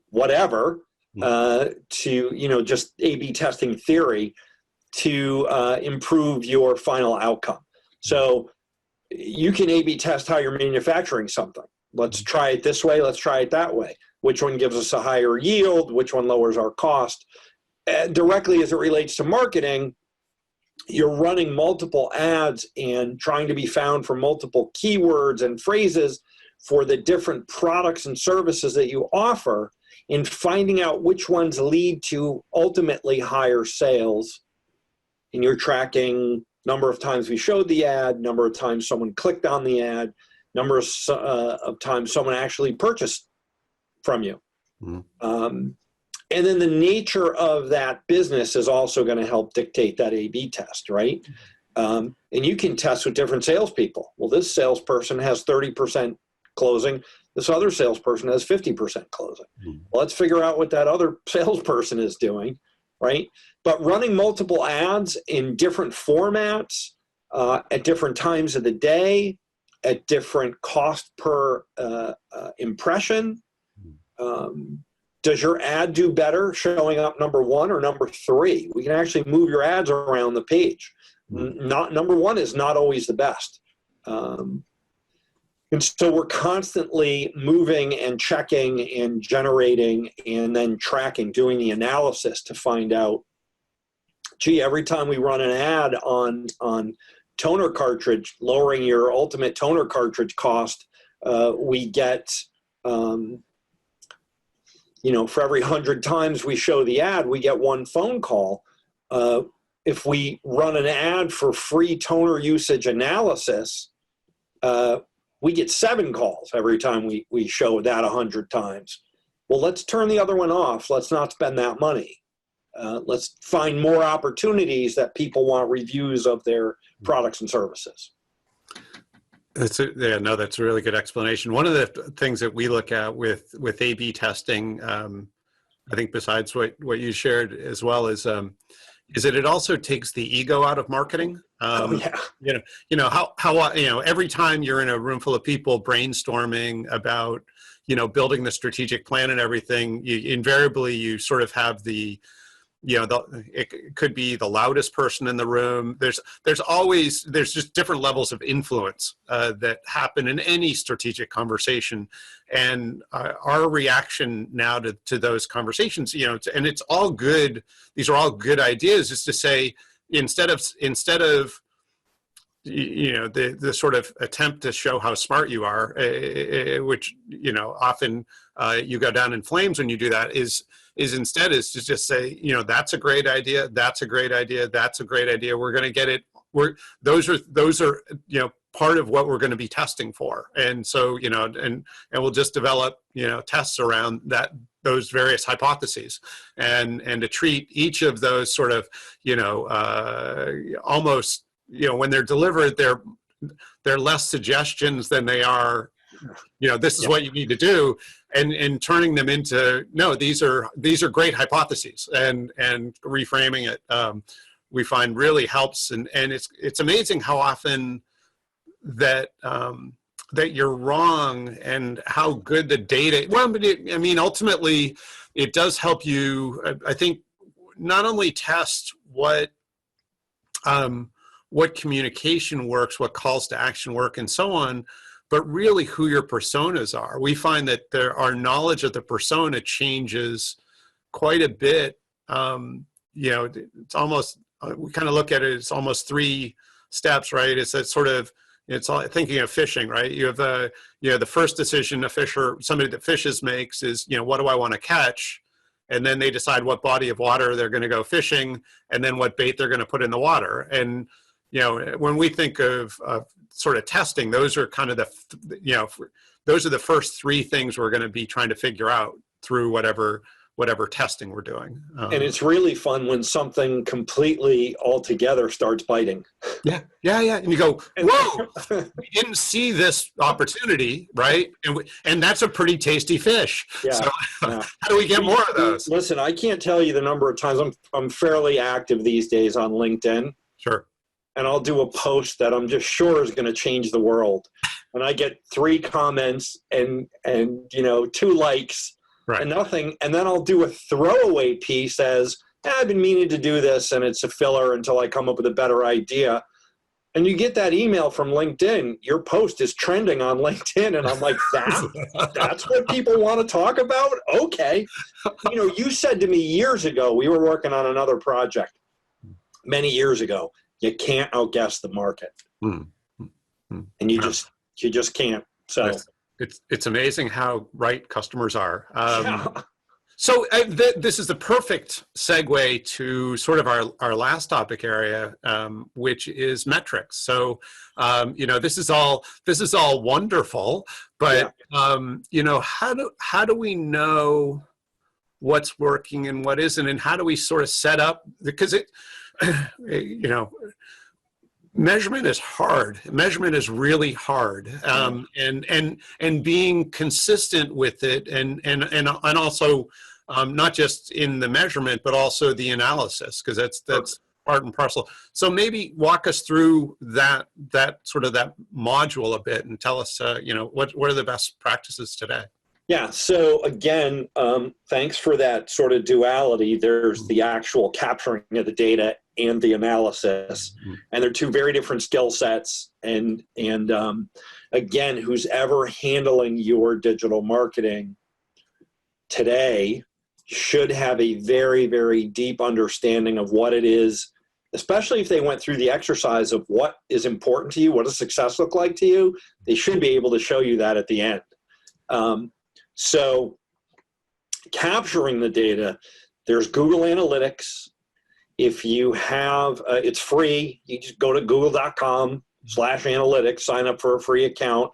whatever to just A/B testing theory to improve your final outcome. So you can A/B test how you're manufacturing something. Let's try it this way. Let's try it that way. Which one gives us a higher yield? Which one lowers our cost? Directly as it relates to marketing, you're running multiple ads and trying to be found for multiple keywords and phrases for the different products and services that you offer, and finding out which ones lead to ultimately higher sales. And you're tracking number of times we showed the ad, number of times someone clicked on the ad, number of times someone actually purchased from you. And then the nature of that business is also going to help dictate that A/B test, right? And you can test with different salespeople. Well, this salesperson has 30% closing. This other salesperson has 50% closing. Well, let's figure out what that other salesperson is doing, right? But running multiple ads in different formats, at different times of the day, at different cost per impression. Does your ad do better showing up number 1 or number 3? We can actually move your ads around the page. Not number 1 is not always the best. And so we're constantly moving and checking and generating and then tracking, doing the analysis to find out, gee, every time we run an ad on toner cartridge, lowering your ultimate toner cartridge cost, we get, for every 100 times we show the ad, we get 1 phone call. If we run an ad for free toner usage analysis, we get 7 calls every time we show that 100 times. Well, let's turn the other one off. Let's not spend that money. Let's find more opportunities that people want reviews of their products and services. That's a really good explanation. One of the things that we look at with A/B testing, I think besides what you shared as well, is that it also takes the ego out of marketing. Every time you're in a room full of people brainstorming about, building the strategic plan and everything, invariably you sort of have it could be the loudest person in the room. There's just different levels of influence that happen in any strategic conversation. And our reaction now to those conversations, and it's all good. These are all good ideas, is to say, instead of the sort of attempt to show how smart you are, which often you go down in flames when you do that, is instead is to just say, that's a great idea, that's a great idea, that's a great idea. We're going to get it. Those are part of what we're going to be testing for. And so, and we'll just develop, tests around those various hypotheses, and to treat each of those sort of, almost, when they're delivered, they're less suggestions than they are, this is what you need to do, and turning them into, no, these are great hypotheses, and reframing it, we find really helps. And it's amazing how often that you're wrong, and how good the data, ultimately it does help you, I think, not only test what communication works, what calls to action work, and so on, but really who your personas are. We find that our knowledge of the persona changes quite a bit. It's almost, we kind of look at it, it's almost 3 steps, right? It's that sort of, it's all thinking of fishing, right? You have the first decision a fisher, somebody that fishes, makes is, what do I want to catch? And then they decide what body of water they're going to go fishing, and then what bait they're going to put in the water. And when we think of sort of testing, those are kind of those are the first 3 things we're going to be trying to figure out through whatever testing we're doing. And it's really fun when something completely altogether starts biting. Yeah. And you go, whoa, we didn't see this opportunity, right? And that's a pretty tasty fish. Yeah. So how do we get more of those? Listen, I can't tell you the number of times I'm fairly active these days on LinkedIn. Sure. And I'll do a post that I'm just sure is going to change the world. And I get 3 comments and 2 likes, right, and nothing. And then I'll do a throwaway piece as, I've been meaning to do this, and it's a filler until I come up with a better idea. And you get that email from LinkedIn, your post is trending on LinkedIn. And I'm like, that's what people want to talk about? Okay. You said to me years ago, we were working on another project many years ago, you can't outguess the market. And you just can't. So it's amazing how right customers are. So this is the perfect segue to sort of our last topic area, which is metrics. So this is all wonderful, but how do we know what's working and what isn't, and how do we sort of set up, because Measurement is hard. Measurement is really hard, and being consistent with it, and also not just in the measurement, but also the analysis, because that's part and parcel. So maybe walk us through that sort of that module a bit, and tell us, what are the best practices today? Yeah. So again, thanks for that sort of duality. There's the actual capturing of the data and the analysis, and they're two very different skill sets. And again, who's ever handling your digital marketing today should have a very, very deep understanding of what it is, especially if they went through the exercise of what is important to you, what does success look like to you. They should be able to show you that at the end. So capturing the data, there's Google Analytics. If you have, it's free. You just go to google.com/analytics, sign up for a free account.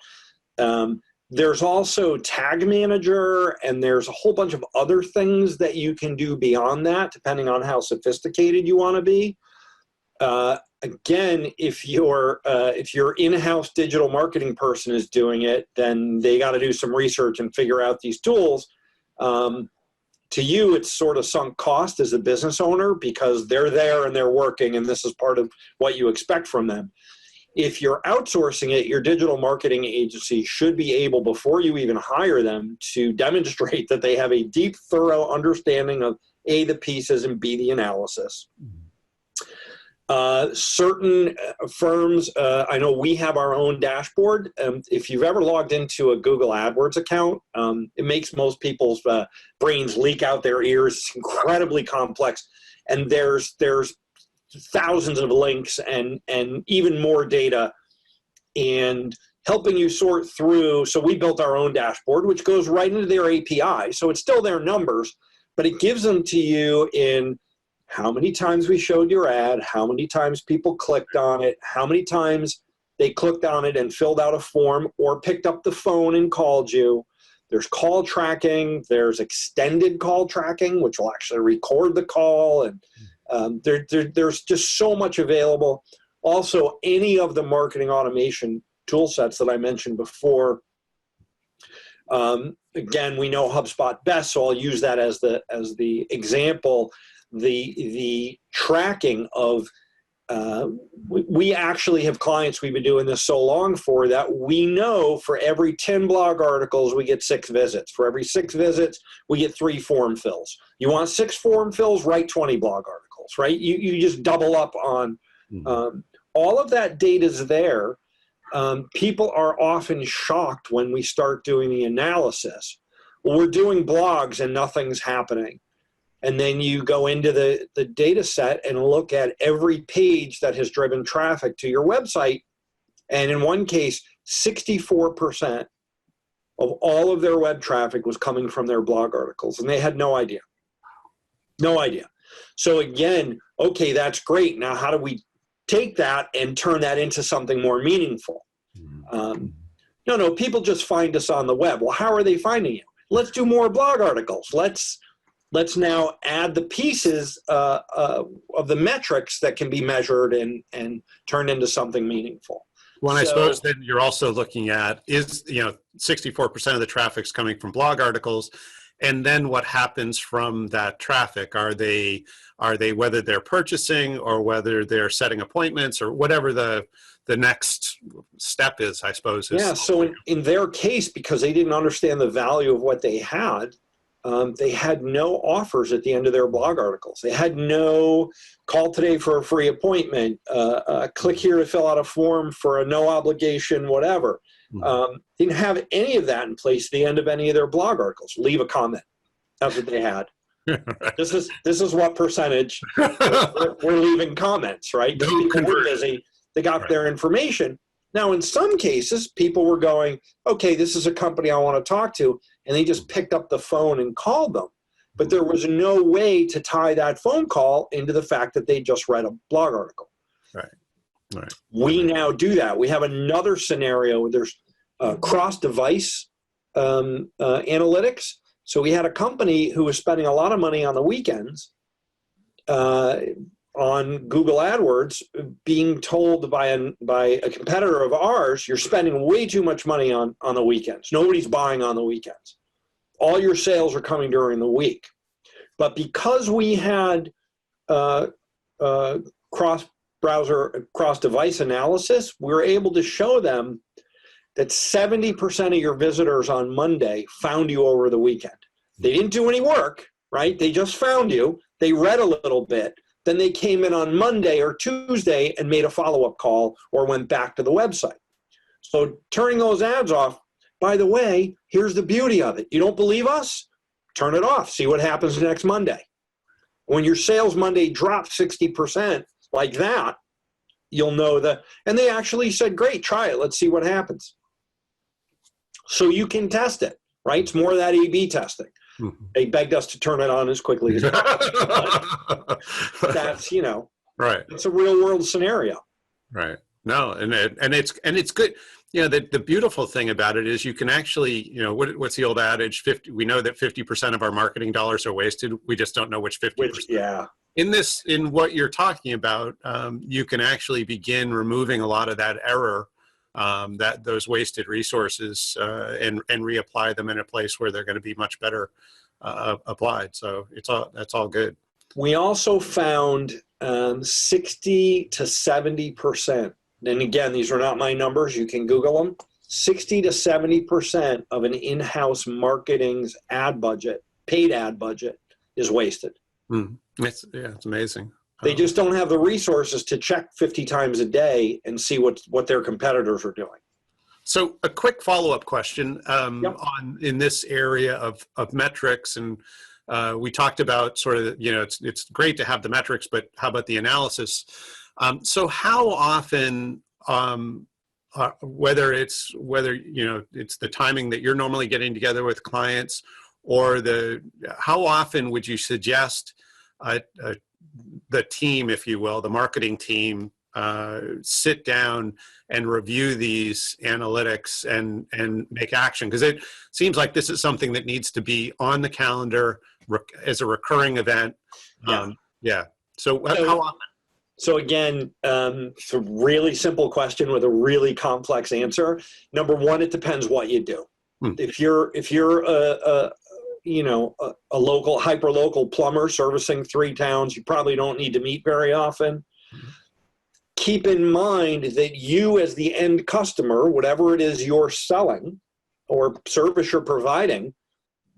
There's also Tag Manager, and there's a whole bunch of other things that you can do beyond that, depending on how sophisticated you want to be. Again, if your in-house digital marketing person is doing it, then they got to do some research and figure out these tools. To you, it's sort of sunk cost as a business owner, because they're there and they're working, and this is part of what you expect from them. If you're outsourcing it, your digital marketing agency should be able, before you even hire them, to demonstrate that they have a deep, thorough understanding of A, the pieces, and B, the analysis. Certain firms, I know we have our own dashboard. If you've ever logged into a Google AdWords account, it makes most people's brains leak out their ears. It's incredibly complex, and there's thousands of links and even more data, and helping you sort through. So we built our own dashboard, which goes right into their API. So it's still their numbers, but it gives them to you in how many times we showed your ad, how many times people clicked on it, how many times they clicked on it and filled out a form or picked up the phone and called you. There's call tracking, there's extended call tracking, which will actually record the call, and there's just so much available. Also, any of the marketing automation tool sets that I mentioned before. Again, we know HubSpot best, so I'll use that as the example. The tracking of, we actually have clients we've been doing this so long for that we know for every 10 blog articles, we get 6 visits. For every 6 visits, we get 3 form fills. You want 6 form fills, write 20 blog articles, right? You just double up on, all of that data's there. People are often shocked when we start doing the analysis. Well, we're doing blogs and nothing's happening. And then you go into the data set and look at every page that has driven traffic to your website. And in one case, 64% of all of their web traffic was coming from their blog articles, and they had no idea. No idea. So again, okay, that's great. Now, how do we take that and turn that into something more meaningful? No, people just find us on the web. Well, how are they finding you? Let's do more blog articles. Let's now add the pieces of the metrics that can be measured and turned into something meaningful. Well, I suppose then you're also looking at 64% of the traffic's coming from blog articles, and then what happens from that traffic? Are they whether they're purchasing or whether they're setting appointments or whatever the next step is, I suppose. Yeah. So in their case, because they didn't understand the value of what they had no offers at the end of their blog articles. They had no call today for a free appointment, click here to fill out a form for a no obligation, whatever. Didn't have any of that in place at the end of any of their blog articles. Leave a comment. That's what they had. Right. This is what percentage we're leaving comments, right? People were busy. They got their information. Now, in some cases, people were going, okay, this is a company I want to talk to, and they just picked up the phone and called them. But there was no way to tie that phone call into the fact that they just read a blog article. Right. We now do that. We have another scenario where there's cross-device analytics. So we had a company who was spending a lot of money on the weekends on on Google AdWords being told by a competitor of ours, you're spending way too much money on the weekends. Nobody's buying on the weekends. All your sales are coming during the week. But because we had cross-browser, cross-device analysis, we were able to show them that 70% of your visitors on Monday found you over the weekend. They didn't do any work, right? They just found you. They read a little bit. Then they came in on Monday or Tuesday and made a follow-up call or went back to the website. So turning those ads off, by the way, here's the beauty of it. You don't believe us? Turn it off. See what happens next Monday. When your sales Monday drops 60% like that, you'll know that. And they actually said, great, try it. Let's see what happens. So you can test it, right? It's more of that A/B testing. Mm-hmm. They begged us to turn it on as quickly as possible. That's, right. It's a real world scenario. Right. No, and it's good. The beautiful thing about it is you can actually, what's the old adage? We know that 50% of our marketing dollars are wasted. We just don't know which 50%. Yeah. In what you're talking about, you can actually begin removing a lot of that error, those wasted resources, and reapply them in a place where they're going to be much better applied. So that's all good. We also found 60 to 70%. And again, these are not my numbers. You can Google them. 60 to 70% of an in-house marketing's ad budget, paid ad budget, is wasted. It's amazing. They just don't have the resources to check 50 times a day and see what their competitors are doing. So a quick follow-up question Yep. in this area of metrics, and we talked about sort of, it's great to have the metrics, but how about the analysis? So how often, whether it's the timing that you're normally getting together with clients, or how often would you suggest the team, if you will, the marketing team, sit down and review these analytics and make action? Because it seems like this is something that needs to be on the calendar as a recurring event. So how often? So again, it's a really simple question with a really complex answer. Number one, it depends what you do. If you're a local, hyper-local plumber servicing 3 towns, you probably don't need to meet very often. Keep in mind that you, as the end customer, whatever it is you're selling or service you're providing,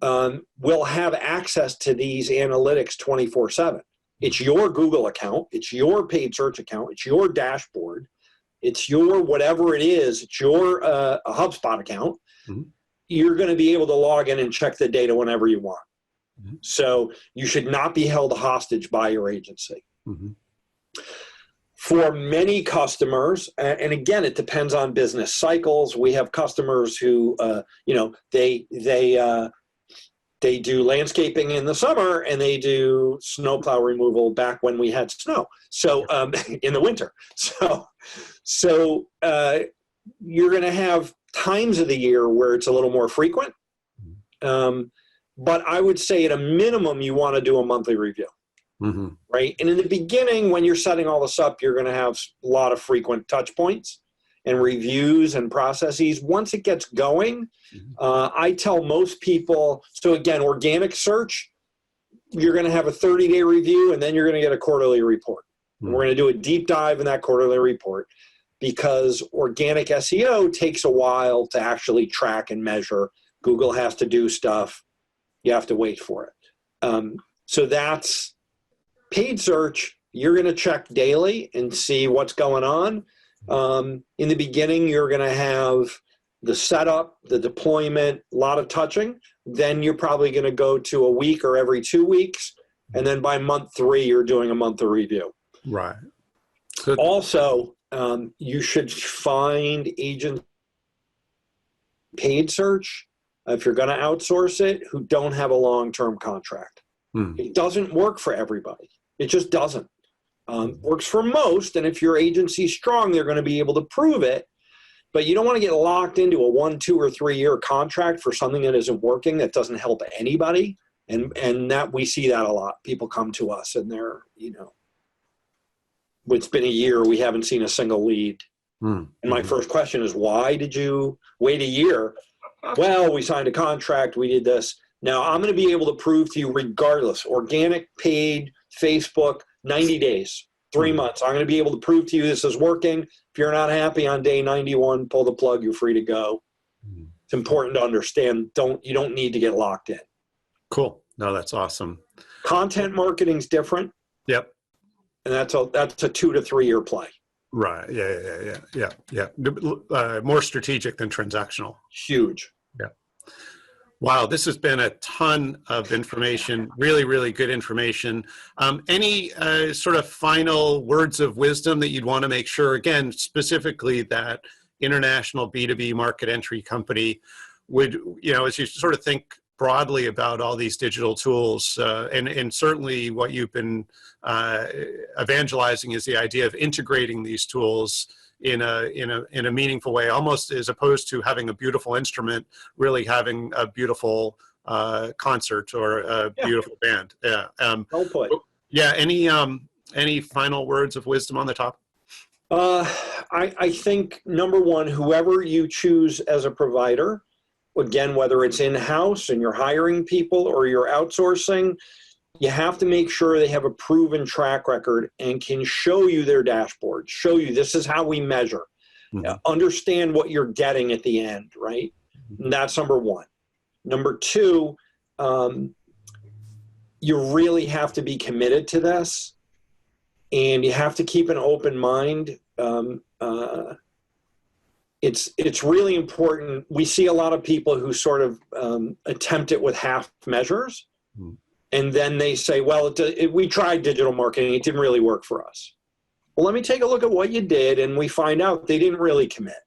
will have access to these analytics 24/7. It's your Google account, it's your paid search account, it's your dashboard, it's your whatever it is, it's your a HubSpot account. You're going to be able to log in and check the data whenever you want. So you should not be held hostage by your agency. For many customers, and again, it depends on business cycles. We have customers who, they do landscaping in the summer and they do snowplow removal back when we had snow. So in the winter. So you're going to have times of the year where it's a little more frequent. But I would say at a minimum, you want to do a monthly review. Right. And in the beginning, when you're setting all this up, you're going to have a lot of frequent touch points and reviews and processes. Once it gets going, I tell most people, so again, organic search, you're going to have a 30-day review, and then you're going to get a quarterly report. And we're going to do a deep dive in that quarterly report, because organic SEO takes a while to actually track and measure. Google has to do stuff. You have to wait for it. So that's paid search. You're going to check daily and see what's going on. In the beginning, you're going to have the setup, the deployment, a lot of touching. Then you're probably going to go to a week or every 2 weeks. And then by month 3, you're doing a month of review. Right. Also, you should find agent paid search, if you're going to outsource it, who don't have a long-term contract. It doesn't work for everybody. It just doesn't. Works for most, and if your agency's strong, they're going to be able to prove it. But you don't want to get locked into a 1, 2, or 3 year contract for something that isn't working, that doesn't help anybody. And that we see that a lot. People come to us and they're, it's been a year, we haven't seen a single lead. And my first question is, why did you wait a year? Well, we signed a contract, we did this. Now I'm going to be able to prove to you regardless, organic, paid, Facebook, 90 days, 3 months. I'm going to be able to prove to you this is working. If you're not happy on day 91, pull the plug, you're free to go. It's important to understand, you don't need to get locked in. Cool. No, that's awesome. Content marketing's different. Yep. And that's a 2 to 3 year play. Right. Yeah. More strategic than transactional. Huge. Yeah. Wow. This has been a ton of information, really, really good information. Any sort of final words of wisdom that you'd want to make sure, again, specifically that international B2B market entry company would, as you sort of think broadly about all these digital tools, and certainly what you've been evangelizing is the idea of integrating these tools in a meaningful way, almost as opposed to having a beautiful instrument, really having a beautiful concert or a beautiful band. Yeah. Well put. Yeah. Any final words of wisdom on the topic? I think number one, whoever you choose as a provider, again, whether it's in-house and you're hiring people or you're outsourcing, you have to make sure they have a proven track record and can show you their dashboard, show you this is how we measure, understand what you're getting at the end, right? And that's number one. Number two, you really have to be committed to this, and you have to keep an open mind. It's really important. We see a lot of people who sort of attempt it with half measures, and then they say, well, we tried digital marketing, it didn't really work for us. Well, let me take a look at what you did, and we find out they didn't really commit.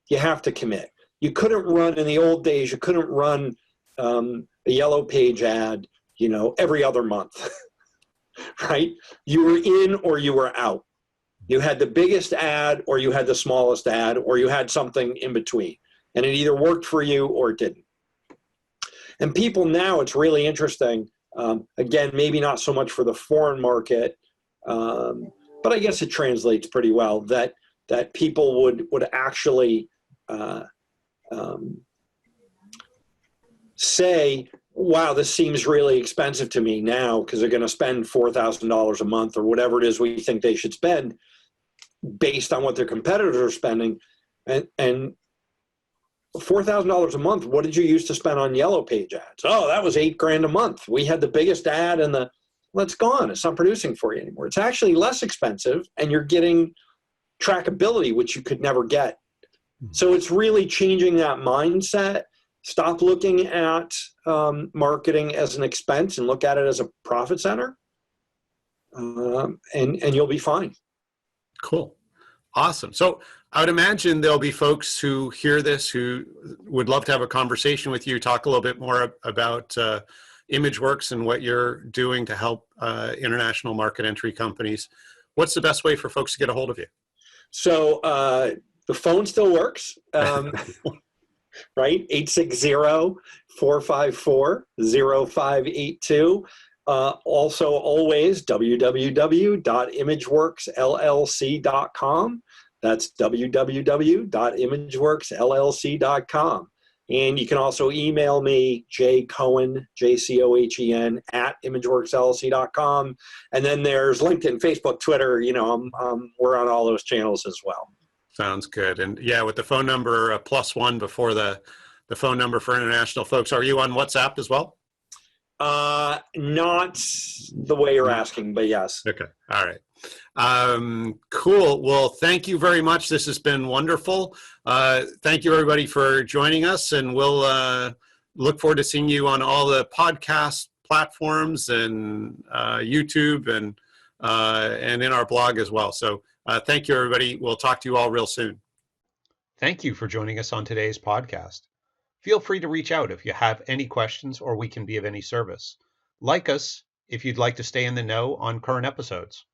You have to commit. You couldn't run, in the old days, you couldn't run a yellow page ad, every other month, right? You were in or you were out. You had the biggest ad or you had the smallest ad or you had something in between, and it either worked for you or it didn't. And people now, it's really interesting. Again, maybe not so much for the foreign market, but I guess it translates pretty well that people would actually say, wow, this seems really expensive to me now because they're going to spend $4,000 a month or whatever it is we think they should spend based on what their competitors are spending. And $4,000 a month, what did you use to spend on yellow page ads? Oh, that was $8,000 a month. We had the biggest ad and it's gone. It's not producing for you anymore. It's actually less expensive and you're getting trackability, which you could never get. So it's really changing that mindset. Stop looking at marketing as an expense and look at it as a profit center, and you'll be fine. Cool. Awesome. So I would imagine there'll be folks who hear this who would love to have a conversation with you, talk a little bit more about ImageWorks and what you're doing to help international market entry companies. What's the best way for folks to get a hold of you? So the phone still works. Right? 860-454-0582. Also, always www.imageworksllc.com. That's www.imageworksllc.com. And you can also email me, JCohen, JCohen, @imageworksllc.com. And then there's LinkedIn, Facebook, Twitter. We're on all those channels as well. Sounds good. And yeah, with the phone number +1 before the phone number for international folks, are you on WhatsApp as well? Not the way you're asking, but yes. Okay. All right. Cool. Well, thank you very much. This has been wonderful. Thank you everybody for joining us, and we'll look forward to seeing you on all the podcast platforms and YouTube and in our blog as well. So thank you, everybody. We'll talk to you all real soon. Thank you for joining us on today's podcast. Feel free to reach out if you have any questions or we can be of any service. Like us if you'd like to stay in the know on current episodes.